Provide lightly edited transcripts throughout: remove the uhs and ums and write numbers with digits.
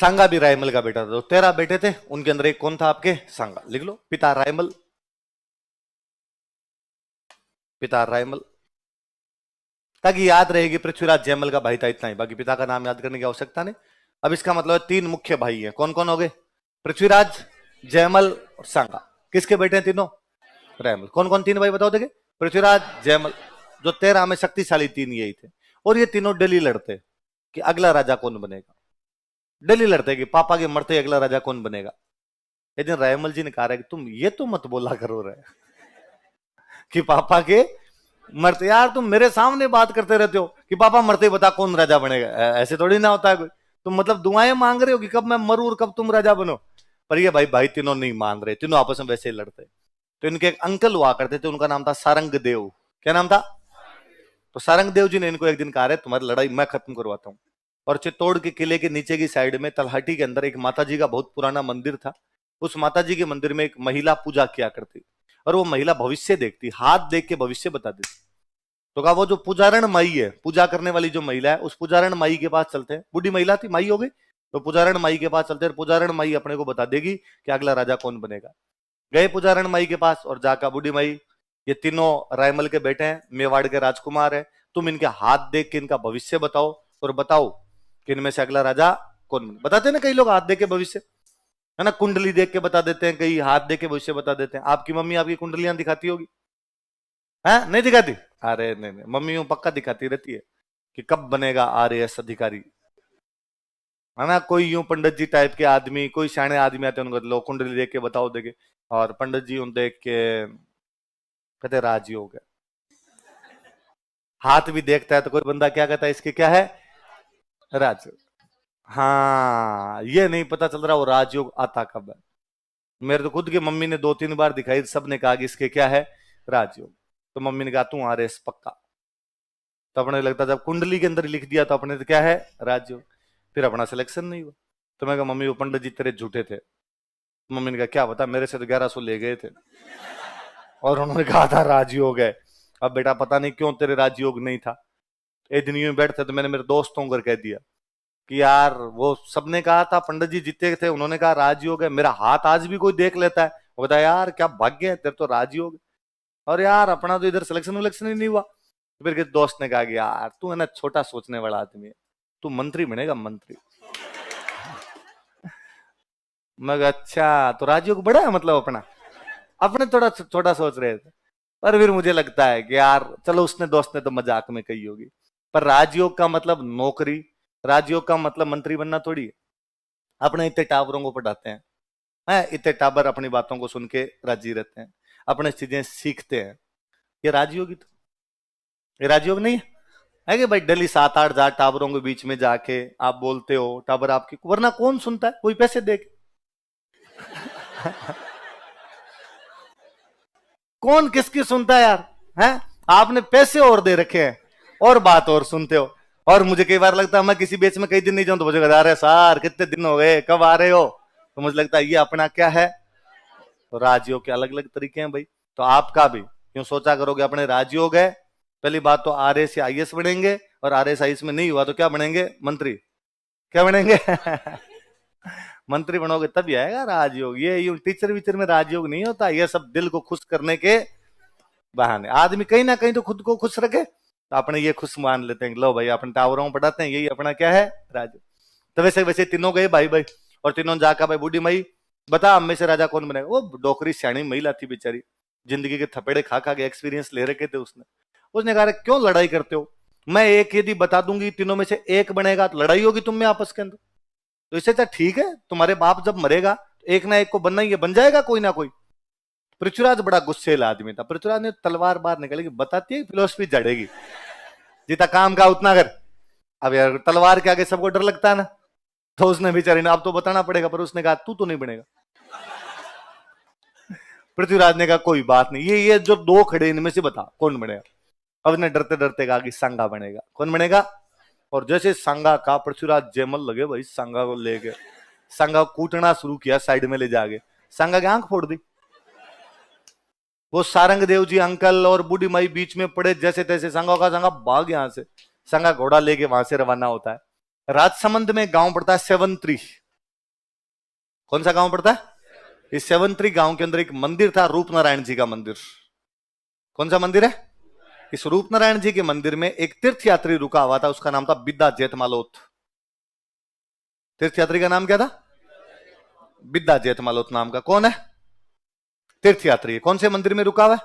सांगा भी रायमल का बेटा था। तो 13 बेटे थे, उनके अंदर एक कौन था आपके? सांगा। लिख लो, पिता रायमल, पिता रायमल, ताकि याद रहेगी पृथ्वीराज जयमल का भाई था, इतना ही, बाकी पिता का नाम याद करने की आवश्यकता नहीं। अब इसका मतलब है 3 मुख्य भाई हैं, कौन कौन हो गए? पृथ्वीराज, जयमल और सांगा। किसके बेटे हैं तीनों? रायमल। कौन कौन 3 भाई बताओ देखे? पृथ्वीराज, जयमल, जो 13 में शक्तिशाली 3 यही थे। और ये तीनों डेली लड़ते कि अगला राजा कौन बनेगा। डेली लड़ते कि पापा के मरते अगला राजा कौन बनेगा। एक दिन रायमल जी ने कहा कि तुम ये तो मत बोला करो रहे कि पापा के मरते, यार तुम मेरे सामने बात करते रहते हो कि पापा मरते बता कौन राजा बनेगा, ऐसे थोड़ी ना होता है कोई। तुम मतलब दुआएं मांग रहे हो कि कब मैं मरूं और कब तुम राजा बनो। पर ये भाई तीनों नहीं मान रहे, तीनों आपस में वैसे ही लड़ते। तो इनके एक अंकल हुआ करते थे, उनका नाम था सारंग देव। क्या नाम था? तो सारंग देव जी ने इनको एक दिन कहा, रहे तुम्हारी लड़ाई मैं खत्म करवाता हूं। और चित्तौड़ के किले के नीचे की साइड में तलहटी के अंदर एक माता जी का बहुत पुराना मंदिर था। उस माता जी के मंदिर में एक महिला पूजा किया करती, और वो महिला भविष्य देखती, हाथ देख के भविष्य बता देती। तो कहा वो जो पुजारण माई है, पूजा करने वाली जो महिला है, उस पुजारण माई के पास चलते हैं। बूढ़ी महिला थी, माई हो गई, तो पुजारण माई के पास चलते हैं। पुजारण माई अपने को बता देगी कि अगला राजा कौन बनेगा। गए पुजारण माई के पास और जाकर, बूढ़ी माई ये तीनों रायमल के बेटे हैं, मेवाड़ के राजकुमार है, तुम इनके हाथ देख के इनका भविष्य बताओ और बताओ कि इनमें से अगला राजा कौन बने। बताते ना कई लोग हाथ देख के भविष्य, है ना, कुंडली देख के बता देते हैं, कई हाथ देख के भविष्य बता देते हैं। आपकी मम्मी आपकी कुंडलियां दिखाती होगी? है नहीं दिखाती? अरे नहीं, मम्मी यूं पक्का दिखाती रहती है कि कब बनेगा आरएएस अधिकारी, है ना। कोई यूं पंडित जी टाइप के आदमी, कोई सियाने आदमी आते हैं, उनको लो कुंडली देख के बताओ देखे, और पंडित जी उन देख के कहते राजयोग है। हाथ भी देखता है तो कोई बंदा क्या कहता है, इसके क्या है? राजयोग। हाँ, ये नहीं पता चल रहा वो राजयोग आता कब है। मेरे तो खुद की मम्मी ने 2-3 बार दिखाई, सबने कहा कि इसके क्या है? राजयोग। तो मम्मी ने कहा तू आरएएस पक्का। तो अपने लगता जब कुंडली के अंदर लिख दिया तो अपने तो क्या है? राजयोग। फिर अपना सिलेक्शन नहीं हुआ। तो मैं कहा मम्मी वो पंडित जी तेरे झूठे थे। मम्मी ने कहा क्या बता, मेरे से तो 1100 ले गए थे और उन्होंने कहा था राजयोग है। अब बेटा पता नहीं क्यों तेरे राजयोग नहीं था। एक दिन यूं बैठते तो मैंने मेरे दोस्तों को कह दिया कि यार वो सबने कहा था, पंडित जी जीते थे, उन्होंने कहा राजयोग है, मेरा हाथ आज भी कोई देख लेता है, वो बताया यार क्या भाग्य है तेरे, तो राजयोग। और यार अपना तो इधर सिलेक्शन विलेक्शन ही नहीं हुआ। तो फिर दोस्त ने कहा कि यार तू है ना छोटा सोचने वाला आदमी है, तू मंत्री बनेगा, मंत्री। मगर अच्छा तो राजयोग बड़ा है मतलब अपना, अपने थोड़ा छोटा सोच रहे थे। पर फिर मुझे लगता है कि यार चलो उसने दोस्त ने तो मजाक में कही होगी, पर राजयोग का मतलब नौकरी, राजयोग का मतलब मंत्री बनना थोड़ी है। अपने इतने टावरों को पढ़ाते हैं, इतने टावर अपनी बातों को सुन के राजी रहते हैं, अपने चीजें सीखते हैं, ये राजयोग ही तो, ये राजयोग नहीं है कि भाई डेली 7-8 हजार टावरों के बीच में जाके आप बोलते हो, टावर आपकी, वरना कौन सुनता है, कोई पैसे दे के कौन किसकी सुनता है यार, है? आपने पैसे और दे रखे हैं और बात और सुनते हो। और मुझे कई बार लगता है मैं किसी बेच में कई दिन नहीं जाऊं तो मुझे बता रहे सर कितने दिन हो गए, कब आ रहे हो, तो मुझे लगता है ये अपना क्या है? तो राजयोग के अलग अलग तरीके हैं भाई। तो आपका भी क्यों सोचा करोगे अपने राजयोग है। पहली बात तो आरएस या आईएएस बनेंगे, और आरएस आईएएस में नहीं हुआ तो क्या बनेंगे? मंत्री। क्या बनेंगे? मंत्री बनोगे तभी आएगा राजयोग। ये यूं टीचर वीचर में राजयोग नहीं होता, ये सब दिल को खुश करने के बहाने। आदमी कहीं ना कहीं तो खुद को खुश रखे, तो अपने ये खुश मान लेते हैं, लो भाई अपने टावरों में पढ़ाते हैं, यही अपना क्या है? राजयोग। तो वैसे वैसे तीनों गए भाई भाई, और तीनों जाकर भाई बूढ़ी माई बता हम में से राजा कौन बनेगा। वो डोकरी सियाणी महिला थी बेचारी, जिंदगी के थपेड़े खा खा के एक्सपीरियंस ले रखे थे उसने। उसने कहा क्यों लड़ाई करते हो, मैं एक यदि बता दूंगी तीनों में से एक बनेगा तो लड़ाई होगी तुम में आपस के अंदर, तो इससे अच्छा ठीक है तुम्हारे बाप जब मरेगा एक ना एक को बनना ही है, बन जाएगा कोई ना कोई। पृथ्वीराज बड़ा गुस्सेल आदमी था। पृथ्वीराज ने तलवार बाहर निकाली, बताती है फिलोसफी जड़ेगी, जितना काम का उतना कर। अब यार तलवार के आगे सबको डर लगता है ना, तो उसने बेचारी ने अब तो बताना पड़ेगा, पर उसने कहा तू तो नहीं बनेगा। पृथ्वीराज ने कहा कोई बात नहीं, ये जो 2 खड़े इनमें से बता कौन बनेगा। अब ने डरते डरते कहा कि सांगा बनेगा। कौन बनेगा? और जैसे सांगा का, पृथ्वीराज जयमल लगे भाई सांगा को लेके, सांगा कूटना शुरू किया साइड में ले जाके, सांगा की आंख फोड़ दी। वो सारंग देव जी अंकल और बूढ़ी माई बीच में पड़े, जैसे तैसे सांगा का सांगा भाग यहां से। सांगा घोड़ा लेके वहां से रवाना होता है। राजसमंद में गांव पड़ता है सेवंत्री, कौन सा गांव पड़ता है? इस सेवंतरी गांव के अंदर एक मंदिर था, रूपनारायण जी का मंदिर। कौन सा मंदिर है? इस रूपनारायण जी के मंदिर में एक तीर्थ यात्री रुका हुआ था, उसका नाम था बिद्दा जेतमालोत। तीर्थ यात्री का नाम क्या था? बिद्दा जेतमालोत नाम का। कौन है? तीर्थ यात्री। कौन से मंदिर में रुका हुआ है?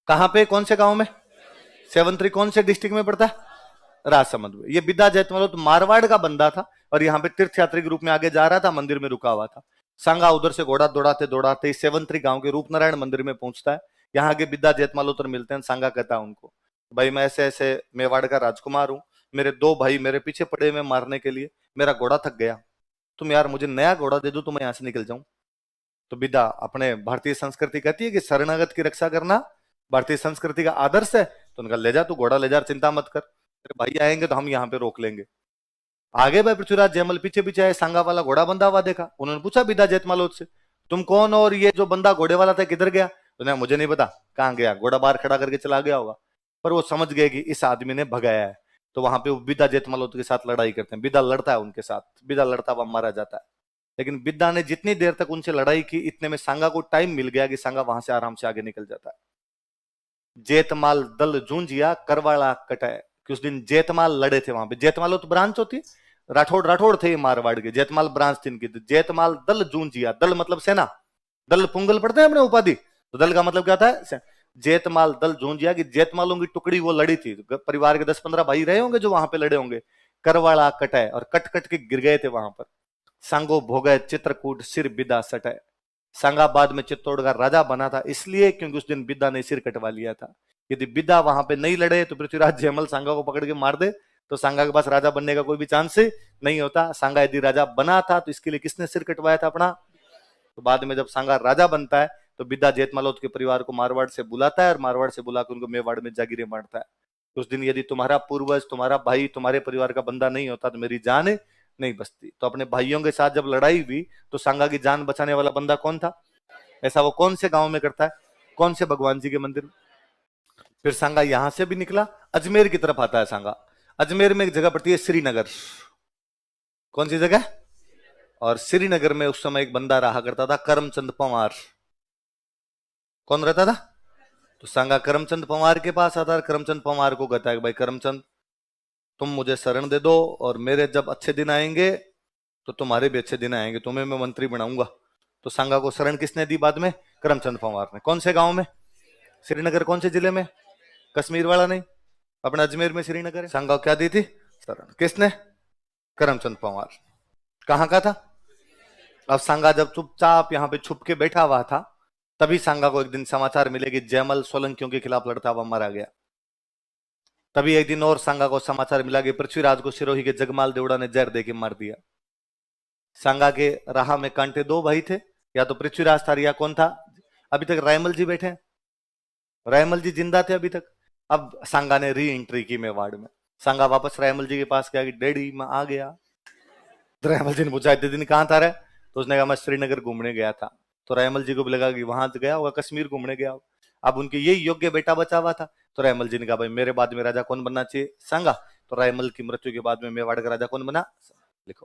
कहां पे, कौन से गांव में? सेवंतरी कौन से डिस्ट्रिक्ट में पड़ता है? राजसमंद में। ये बिद्दा जैतमल तो मारवाड़ का बंदा था और यहाँ पे तीर्थ यात्री के रूप में आगे जा रहा था, मंदिर में रुका हुआ था। सांगा उधर से घोड़ा दौड़ाते दौड़ाते इस सेवंतरी गांव के रूपनारायण मंदिर में पहुंचता है। यहाँ के बिद्दा जैतमालोतर मिलते हैं। सांगा कहता है उनको, भाई मैं ऐसे ऐसे मेवाड़ का राजकुमार हूँ, मेरे दो भाई मेरे पीछे पड़े हुए मारने के लिए, मेरा घोड़ा थक गया, तुम यार मुझे नया घोड़ा दे दो तो मैं यहाँ से निकल जाऊं। तो बिद्दा, अपने भारतीय संस्कृति कहती है कि शरणागत की रक्षा करना भारतीय संस्कृति का आदर्श है, तो उनका ले जा, तू घोड़ा ले जा, चिंता मत कर, तेरे भाई आएंगे तो हम यहाँ पे रोक लेंगे। आगे भाई पृथ्वीराज जयमल पीछे पीछे आए, सांगा वाला घोड़ा बंधा हुआ देखा। उन्होंने पूछा बिद्दा जैतमालोत से, तुम कौन हो और ये जो बंदा घोड़े वाला था किधर गया? तो मुझे नहीं पता, कहाँ गया, घोड़ा बाहर खड़ा करके चला गया होगा। पर वो समझ गए कि इस आदमी ने भगाया है, तो वहां पे वो बिद्दा जैतमालोत के साथ लड़ाई करते हैं। बिद्दा लड़ता है उनके साथ, बिद्दा लड़ता हुआ मारा जाता है। लेकिन बिद्दा ने जितनी देर तक उनसे लड़ाई की, इतने में सांगा को टाइम मिल गया कि सांगा वहां से आराम से आगे निकल जाता है। जेतमाल दल जूंजिया करवाला कटाए, कि उस दिन जेतमाल लड़े थे वहां पे। जेतमाल तो ब्रांच होती है, राठौड़ राठौड़ थे मारवाड़ के, जेतमाल ब्रांच थी इनकी। जेतमाल दल जूंजिया, दल मतलब सेना, दल पुंगल पढ़ते हैं अपने उपाधि, तो दल का मतलब क्या था? जेतमाल दल जूंजिया की जेतमालों की टुकड़ी वो लड़ी थी। परिवार के 10-15 भाई रहे होंगे जो वहां पे लड़े होंगे। करवाड़ा कटाए और कट कट के गिर गए थे वहां पर। सांगो भोगे चित्रकूट सिर बिदा सटाए। सांगाबाद में चित्तौड़ का राजा बना था इसलिए क्योंकि उस दिन बिद्दा ने सिर कटवा लिया था। यदि बिद्दा वहां पे नहीं लड़े तो पृथ्वीराज जयमल सांगा को पकड़ के मार दे, तो सांगा के पास राजा बनने का कोई भी चांस नहीं होता। सांगा यदि राजा बना था तो इसके लिए किसने सिर कटवाया था? अपना। तो बाद में जब सांगा राजा बनता है तो बिद्दा जेतमालोत के परिवार को मारवाड़ से बुलाता है और मारवाड़ से बुलाकर उनको मेवाड़ में जागीरें बांटता है। तो उस दिन यदि तुम्हारा पूर्वज, तुम्हारा भाई, तुम्हारे परिवार का बंदा नहीं होता तो मेरी जान नहीं बचती। तो अपने भाइयों के साथ जब लड़ाई हुई तो सांगा की जान बचाने वाला बंदा कौन था? ऐसा वो कौन से गांव में करता है? कौन से भगवान जी के मंदिर में? फिर सांगा यहां से भी निकला, अजमेर की तरफ आता है सांगा। अजमेर में एक जगह पड़ती है श्रीनगर। कौन सी जगह? और श्रीनगर में उस समय एक बंदा रहा करता था, करमचंद पंवार। कौन रहता था? तो सांगा करमचंद पंवार के पास आता है। करमचंद पंवार को कहता है, भाई करमचंद, तुम मुझे शरण दे दो और मेरे जब अच्छे दिन आएंगे तो तुम्हारे भी अच्छे दिन आएंगे, तुम्हें मैं मंत्री बनाऊंगा। तो सांगा को शरण किसने दी बाद में? करमचंद पंवार ने। कौन से गांव में? श्रीनगर। कौन से जिले में? कश्मीर वाला नहीं, अपना अजमेर में श्रीनगर है। सांगा को क्या दी थी? शरण। किसने? करमचंद पंवार। कहां का था? अब सांगा जब चुपचाप यहां पे छुप के बैठा हुआ था, तभी सांगा को एक दिन समाचार मिले कि जयमल सोलंकियों के खिलाफ लड़ता हुआ मारा गया। तभी एक दिन और सांगा को समाचार मिला कि पृथ्वीराज को सिरोही के जगमाल देवड़ा ने जहर देके मार दिया। सांगा के राह में कांटे दो भाई थे, या तो पृथ्वीराज था या कौन था? अभी तक रायमल जी बैठे हैं, रायमल जी जिंदा थे अभी तक। अब सांगा ने री एंट्री की मेवाड़ में। सांगा वापस रायमल जी के पास गया कि डैडी मैं आ गया। तो रायमल जी ने पूछा इतने दिन कहां था रे? तो उसने कहा मैं श्रीनगर घूमने गया था। तो रायमल जी को भी लगा कि वहां गया होगा, कश्मीर घूमने गया होगा। अब उनके यही योग्य बेटा बचा हुआ था। तो रायमल जी ने कहा भाई मेरे बाद में राजा कौन बनना चाहिए? सांगा। तो रायमल की मृत्यु के बाद में मेवाड़ का राजा कौन बना? लिखो।